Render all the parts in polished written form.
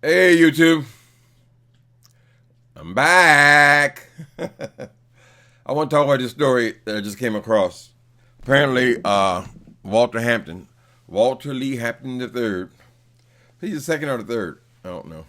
Hey YouTube, I'm back. I want to talk about this story that I just came across. Apparently, Walter Hampton, Walter Lee Hampton III, he's the second or the third. I don't know.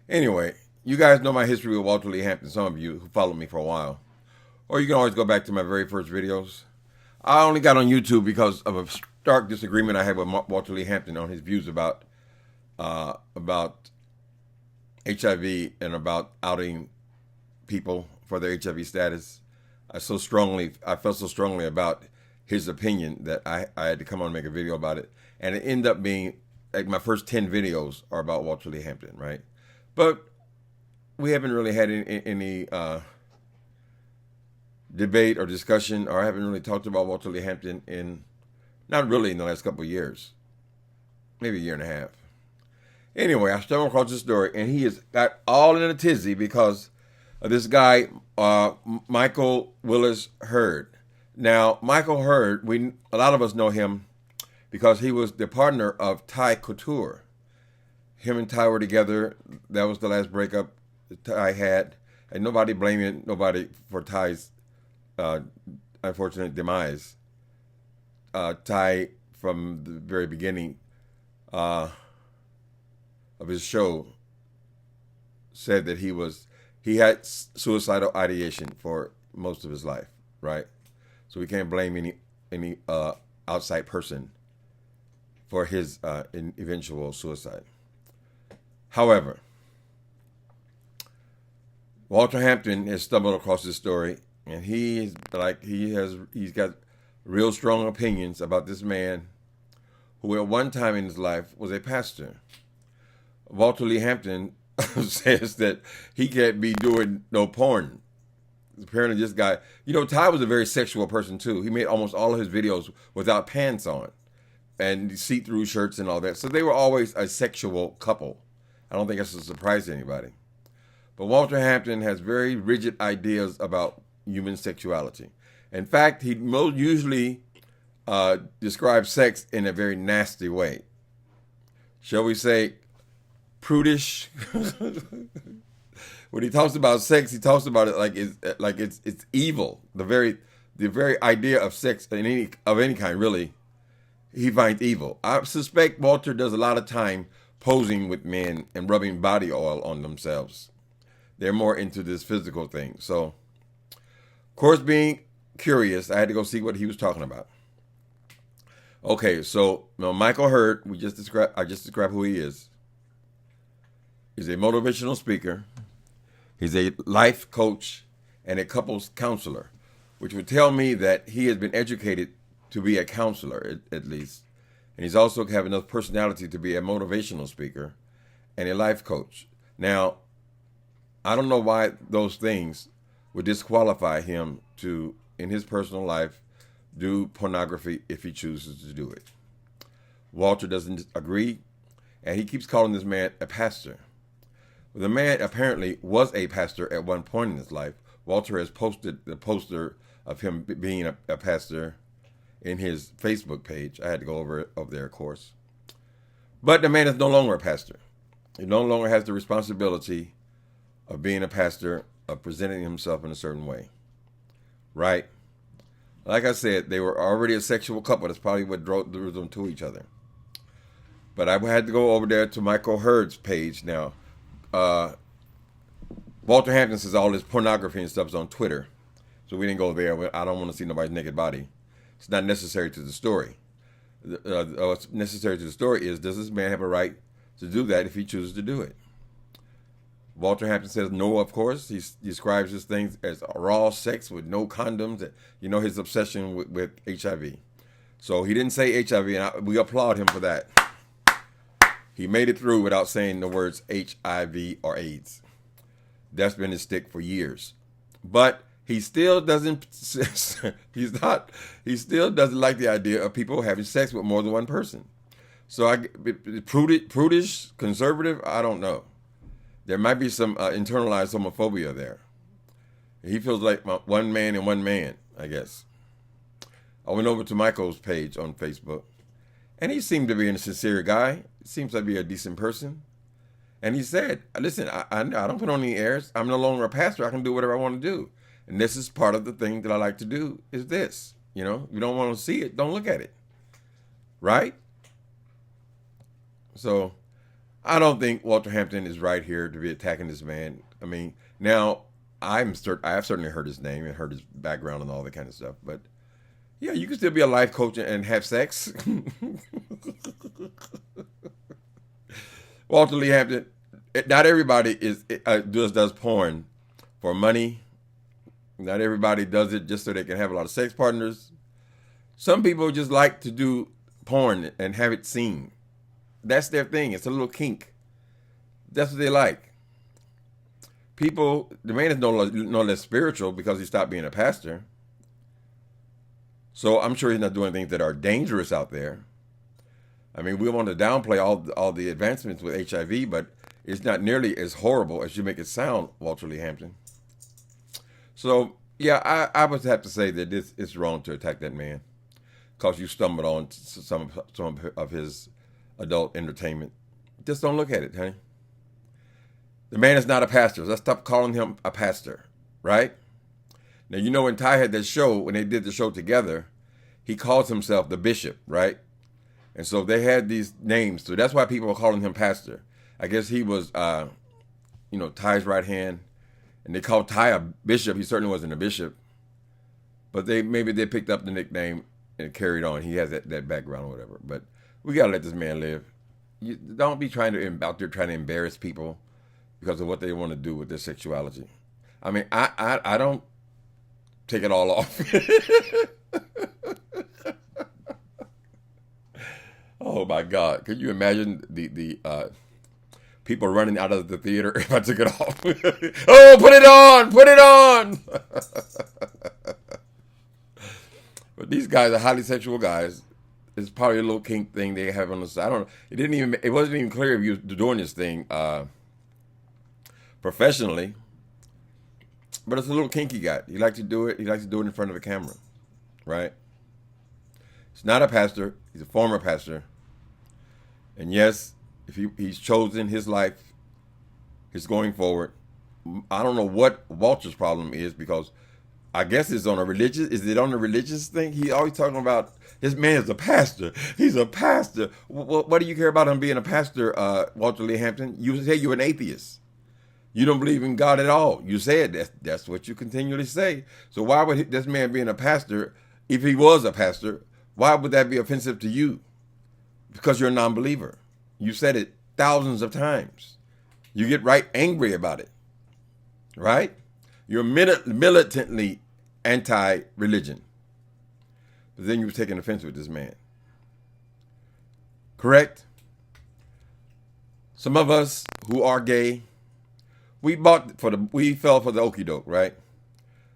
Anyway, you guys know my history with Walter Lee Hampton, some of you who followed me for a while. Or you can always go back to my very first videos. I only got on YouTube because of a stark disagreement I had with Walter Lee Hampton on his views about HIV and about outing people for their HIV status. I felt so strongly about his opinion that I had to come on and make a video about it. And it ended up being like my first 10 videos are about Walter Lee Hampton, right? But we haven't really had any debate or discussion, or I haven't really talked about Walter Lee Hampton not really in the last couple of years, maybe a year and a half. Anyway, I stumbled across this story, and he has got all in a tizzy because of this guy, Micheal Willis Hurd. Now, Micheal Hurd, a lot of us know him because he was the partner of Ty Couture. Him and Ty were together. That was the last breakup Ty had, and nobody blaming nobody for Ty's unfortunate demise. Ty, from the very beginning of his show, said that he had suicidal ideation for most of his life, right? So we can't blame any outside person for his eventual suicide. However, Walter Hampton has stumbled across this story, and he's got real strong opinions about this man who at one time in his life was a pastor. Walter Lee Hampton says that he can't be doing no porn. Apparently this guy, Ty was a very sexual person too. He made almost all of his videos without pants on and see-through shirts and all that. So they were always a sexual couple. I don't think that's a surprise to anybody. But Walter Hampton has very rigid ideas about human sexuality. In fact, he most usually describes sex in a very nasty way. Shall we say prudish? When he talks about sex, he talks about it like it's evil. The very idea of sex of any kind, really, he finds evil. I suspect Walter does a lot of time posing with men and rubbing body oil on themselves. They're more into this physical thing. So, of course, being curious, I had to go see what he was talking about. Okay, so Micheal Hurd, I just described who he is. He's a motivational speaker. He's a life coach and a couples counselor, which would tell me that he has been educated to be a counselor, at least. And he's also have enough personality to be a motivational speaker and a life coach. Now, I don't know why those things would disqualify him to, in his personal life, do pornography if he chooses to do it. Walter doesn't agree, and he keeps calling this man a pastor. The man apparently was a pastor at one point in his life. Walter has posted the poster of him being a pastor in his Facebook page. I had to go over there, of course. But the man is no longer a pastor. He no longer has the responsibility of being a pastor, of presenting himself in a certain way. Right? Like I said, they were already a sexual couple. That's probably what drew them to each other. But I had to go over there to Micheal Hurd's page now. Walter Hampton says all this pornography and stuff is on Twitter. So we didn't go there. I don't want to see nobody's naked body. It's not necessary to the story. What's necessary to the story is, does this man have a right to do that if he chooses to do it? Walter Hampton says no, of course. He describes this thing as raw sex with no condoms. His obsession with HIV. So he didn't say HIV, and we applaud him for that. He made it through without saying the words HIV or AIDS. That's been his stick for years. But he still doesn't. He still doesn't like the idea of people having sex with more than one person. So prudish, conservative, I don't know. There might be some internalized homophobia there. He feels like one man and one man, I guess. I went over to Michael's page on Facebook, and he seemed to be a sincere guy. Seems to be a decent person. And he said, listen, I don't put on any airs. I'm no longer a pastor. I can do whatever I want to do. And this is part of the thing that I like to do is this. You know, you don't want to see it, don't look at it. Right? So I don't think Walter Hampton is right here to be attacking this man. I mean, now I have certainly heard his name and heard his background and all that kind of stuff. But yeah, you can still be a life coach and have sex. Walter Lee Hampton, not everybody does porn for money. Not everybody does it just so they can have a lot of sex partners. Some people just like to do porn and have it seen. That's their thing. It's a little kink. That's what they like. The man is no less spiritual because he stopped being a pastor. So I'm sure he's not doing things that are dangerous out there. I mean, we want to downplay all the advancements with HIV, but it's not nearly as horrible as you make it sound, Walter Lee Hampton. So, yeah, I would have to say that it's wrong to attack that man because you stumbled on some of his adult entertainment. Just don't look at it, honey. The man is not a pastor. Let's stop calling him a pastor, right? Now, you know when Ty had that show, when they did the show together, he calls himself the bishop, right? And so they had these names. So that's why people are calling him pastor. I guess he was, Ty's right hand. And they called Ty a bishop. He certainly wasn't a bishop. But maybe they picked up the nickname and carried on. He has that background or whatever. But we got to let this man live. You don't be out there trying to embarrass people because of what they want to do with their sexuality. I mean, I don't take it all off. Oh my God! Could you imagine the people running out of the theater if I took it off? Oh, put it on! Put it on! But these guys are highly sexual guys. It's probably a little kink thing they have on the side. I don't know. It wasn't even clear if you were doing this thing professionally. But it's a little kinky guy. He likes to do it. He likes to do it in front of a camera, right? He's not a pastor. He's a former pastor. And yes, if he's chosen his life, he's going forward. I don't know what Walter's problem is because I guess it's on a religious. Is it on a religious thing? He always talking about this man is a pastor. He's a pastor. What do you care about him being a pastor, Walter Lee Hampton? You say you're an atheist. You don't believe in God at all. You said that's what you continually say. So why would this man being a pastor, if he was a pastor, why would that be offensive to you? Because you're a non-believer. You said it thousands of times. You get right angry about it, right? You're militantly anti-religion. But then you were taking offense with this man. Correct? Some of us who are gay, we fell for the okie doke, right?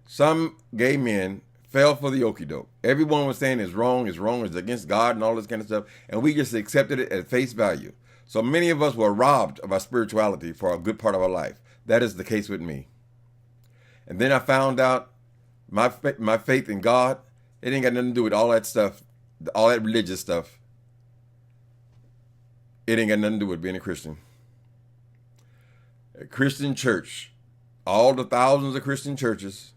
Some gay men fell for the okie doke. Everyone was saying it's wrong, it's against God and all this kind of stuff. And we just accepted it at face value. So many of us were robbed of our spirituality for a good part of our life. That is the case with me. And then I found out my faith in God, it ain't got nothing to do with all that stuff, all that religious stuff. It ain't got nothing to do with being a Christian. A Christian church, all the thousands of Christian churches,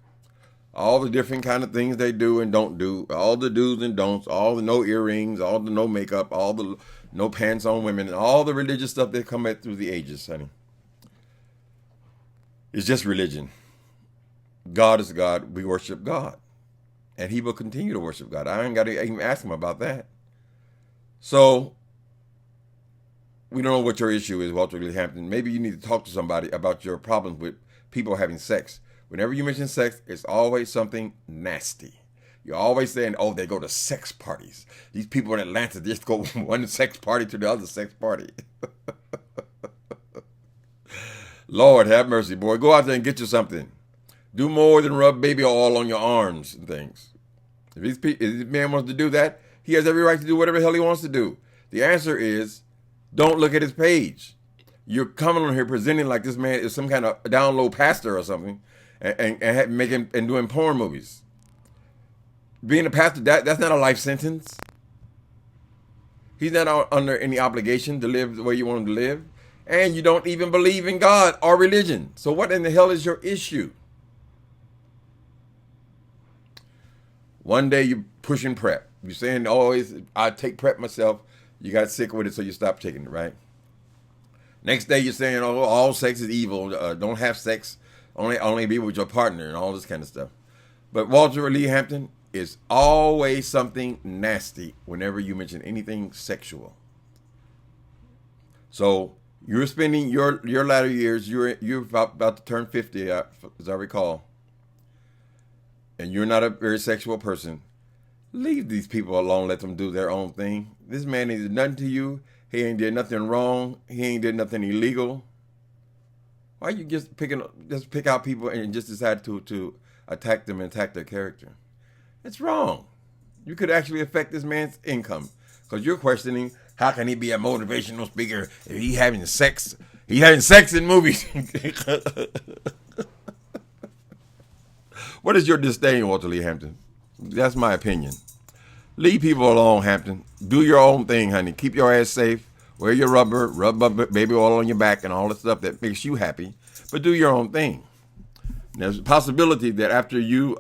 all the different kind of things they do and don't do, all the do's and don'ts, all the no earrings, all the no makeup, all the no pants on women, and all the religious stuff that come through the ages, honey. It's just religion. God is God. We worship God. And he will continue to worship God. I ain't got to even ask him about that. So, we don't know what your issue is, Walter Lee Hampton. Maybe you need to talk to somebody about your problems with people having sex. Whenever you mention sex, it's always something nasty. You're always saying, oh, they go to sex parties. These people in Atlanta just go one sex party to the other sex party. Lord, have mercy, boy. Go out there and get you something. Do more than rub baby oil on your arms and things. If this man wants to do that, he has every right to do whatever the hell he wants to do. The answer is, don't look at his page. You're coming on here presenting like this man is some kind of down low pastor or something and making and doing porn movies. Being a pastor, that's not a life sentence. He's not under any obligation to live the way you want him to live. And you don't even believe in God or religion. So what in the hell is your issue? One day you're pushing prep. You're saying always, I take prep myself. You got sick with it, so you stopped taking it, right? Next day you're saying, oh, all sex is evil. Don't have sex. Only be with your partner and all this kind of stuff. But Walter Lee Hampton is always something nasty whenever you mention anything sexual. So you're spending your latter years. You're about to turn 50, as I recall, and you're not a very sexual person. Leave these people alone. Let them do their own thing. This man ain't did nothing to you. He ain't did nothing wrong. He ain't did nothing illegal. Why you just pick out people and just decide to attack them and attack their character? It's wrong. You could actually affect this man's income because you're questioning how can he be a motivational speaker if he's having sex? He's having sex in movies. What is your disdain, Walter Lee Hampton? That's my opinion. Leave people alone, Hampton. Do your own thing, honey. Keep your ass safe. Wear your rubber, rub baby oil on your back and all the stuff that makes you happy. But do your own thing. There's a possibility that after you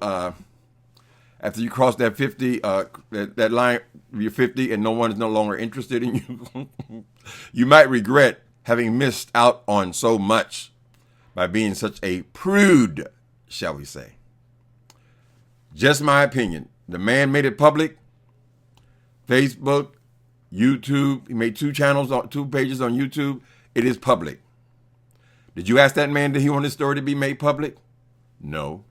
cross that 50, that line, you're 50 and no one is no longer interested in you, you might regret having missed out on so much by being such a prude, shall we say. Just my opinion. The man made it public. Facebook, YouTube. He made 2 pages on YouTube. It is public. Did you ask that man, did he want his story to be made public? No.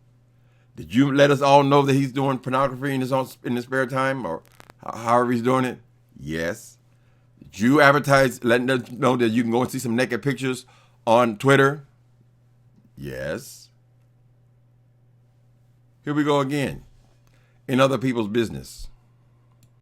Did you let us all know that he's doing pornography in his spare time or however he's doing it? Yes. Did you advertise, letting us know that you can go and see some naked pictures on Twitter? Yes. Here we go again. In other people's business.